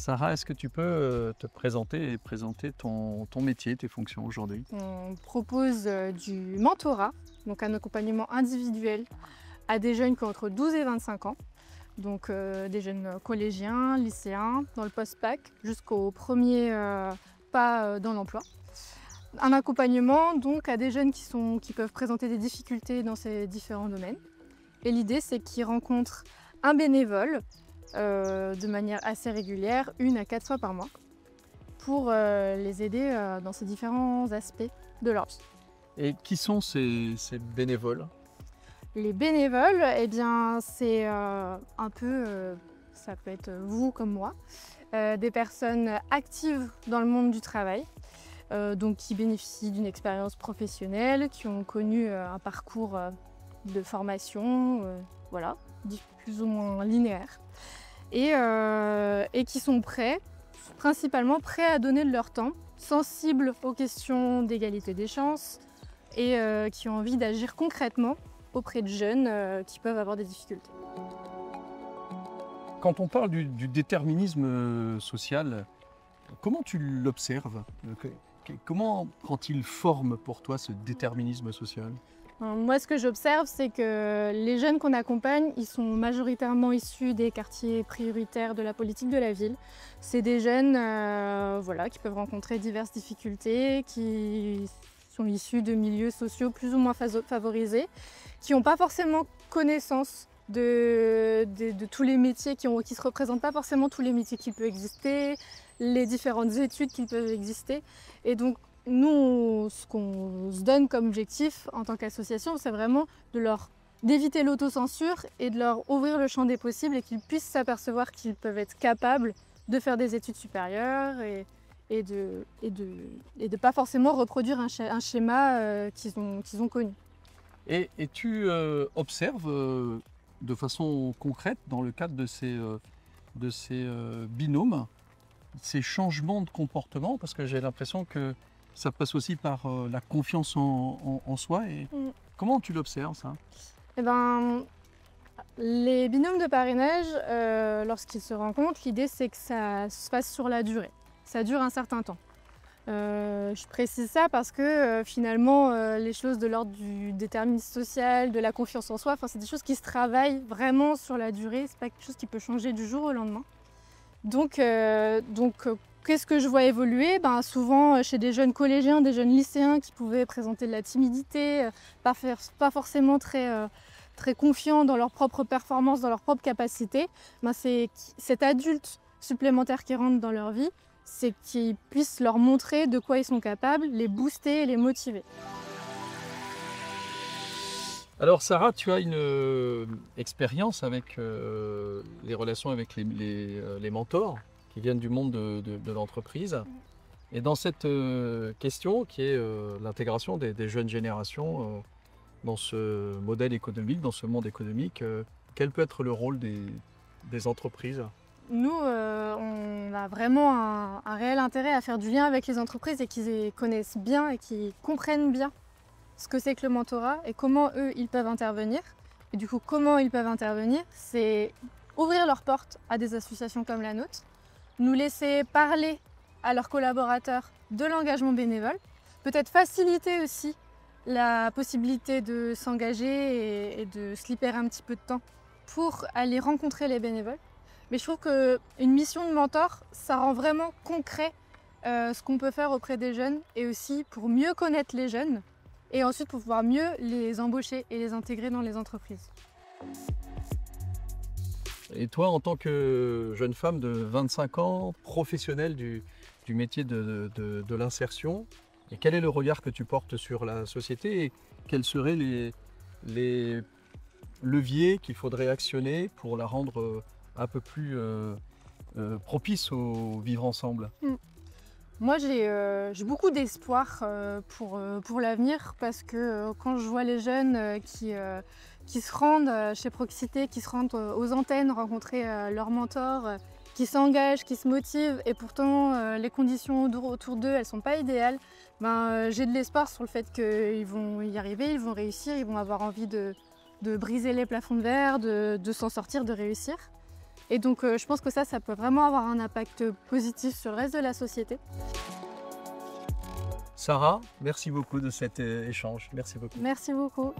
Sarah, est-ce que tu peux te présenter et présenter ton métier, tes fonctions aujourd'hui? On propose du mentorat, donc un accompagnement individuel à des jeunes qui ont entre 12 et 25 ans, donc des jeunes collégiens, lycéens, dans le post-bac, jusqu'au premier pas dans l'emploi. Un accompagnement donc à des jeunes qui peuvent présenter des difficultés dans ces différents domaines. Et l'idée, c'est qu'ils rencontrent un bénévole de manière assez régulière, 1 à 4 fois par mois, pour les aider dans ces différents aspects de leur vie. Et qui sont ces bénévoles? Les bénévoles, eh bien, c'est un peu, ça peut être vous comme moi, des personnes actives dans le monde du travail, donc qui bénéficient d'une expérience professionnelle, qui ont connu un parcours de formation, voilà, plus ou moins linéaire, et qui sont principalement prêts à donner de leur temps, sensibles aux questions d'égalité des chances, et qui ont envie d'agir concrètement auprès de jeunes qui peuvent avoir des difficultés. Quand on parle du déterminisme social, comment tu l'observes? Comment prend-il forme pour toi ce déterminisme social? Moi, ce que j'observe, c'est que les jeunes qu'on accompagne, ils sont majoritairement issus des quartiers prioritaires de la politique de la ville. C'est des jeunes voilà, qui peuvent rencontrer diverses difficultés, qui sont issus de milieux sociaux plus ou moins favorisés, qui n'ont pas forcément connaissance de tous les métiers, qui ne se représentent pas forcément tous les métiers qui peuvent exister, les différentes études qui peuvent exister. Et donc, nous, ce qu'on se donne comme objectif en tant qu'association, c'est vraiment d'éviter l'autocensure et de leur ouvrir le champ des possibles et qu'ils puissent s'apercevoir qu'ils peuvent être capables de faire des études supérieures et de pas forcément reproduire un schéma qu'ils ont connu. Et tu observes de façon concrète, dans le cadre de ces binômes, ces changements de comportement, parce que j'ai l'impression que ça passe aussi par la confiance en soi. Et comment tu l'observes, ça? Eh ben, les binômes de parrainage, lorsqu'ils se rencontrent, l'idée c'est que ça se fasse sur la durée. Ça dure un certain temps. Je précise ça parce que finalement, les choses de l'ordre du déterminisme social, de la confiance en soi, c'est des choses qui se travaillent vraiment sur la durée. C'est pas quelque chose qui peut changer du jour au lendemain. Donc qu'est-ce que je vois évoluer? Souvent chez des jeunes collégiens, des jeunes lycéens qui pouvaient présenter de la timidité, pas forcément très confiants dans leur propre performance, dans leur propre capacité. C'est cet adulte supplémentaire qui rentre dans leur vie, c'est qu'ils puissent leur montrer de quoi ils sont capables, les booster et les motiver. Alors Sarah, tu as une expérience avec les relations avec les mentors qui viennent du monde de l'entreprise. Et dans cette question qui est l'intégration des jeunes générations dans ce modèle économique, dans ce monde économique, quel peut être le rôle des entreprises? Nous, on a vraiment un réel intérêt à faire du lien avec les entreprises et qu'ils connaissent bien et qu'ils comprennent bien ce que c'est que le mentorat et comment eux, ils peuvent intervenir. Et du coup, comment ils peuvent intervenir, c'est ouvrir leurs portes à des associations comme la nôtre, nous laisser parler à leurs collaborateurs de l'engagement bénévole, peut-être faciliter aussi la possibilité de s'engager et de se libérer un petit peu de temps pour aller rencontrer les bénévoles. Mais je trouve qu'une mission de mentor, ça rend vraiment concret ce qu'on peut faire auprès des jeunes et aussi pour mieux connaître les jeunes et ensuite pour pouvoir mieux les embaucher et les intégrer dans les entreprises. Et toi, en tant que jeune femme de 25 ans, professionnelle du métier de l'insertion, et quel est le regard que tu portes sur la société et quels seraient les leviers qu'il faudrait actionner pour la rendre un peu plus propice au vivre ensemble? Moi, j'ai beaucoup d'espoir pour l'avenir parce que quand je vois les jeunes qui se rendent chez Proxité, qui se rendent aux antennes rencontrer leurs mentors, qui s'engagent, qui se motivent et pourtant les conditions autour d'eux, elles ne sont pas idéales, j'ai de l'espoir sur le fait qu'ils vont y arriver, ils vont réussir, ils vont avoir envie de briser les plafonds de verre, de s'en sortir, de réussir. Et donc je pense que ça peut vraiment avoir un impact positif sur le reste de la société. Sarah, merci beaucoup de cet échange. Merci beaucoup. Merci beaucoup.